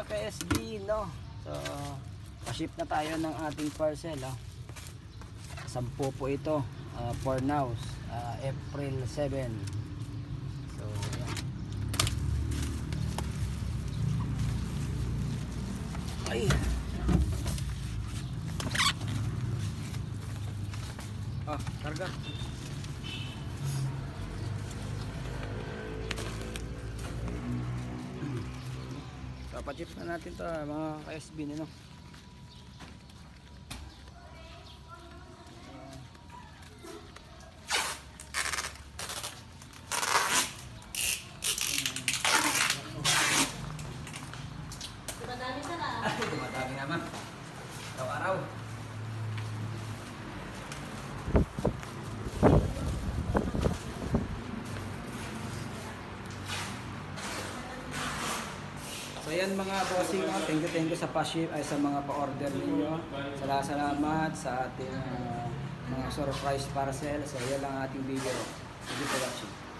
ka-SB, no? So, pa-ship na tayo ng ating parcel, 10 po ito, for now, April 7. So, yan. Ay! Karga. So, pa-chip na natin to mga ka-SB, no? Dumadami naman. Araw-araw. So yan mga bossing, thank you sa pa-ship ay sa mga pa-order ninyo. Salamat sa ating mga surprise parcel. So yan lang ating video. Thank you for watching.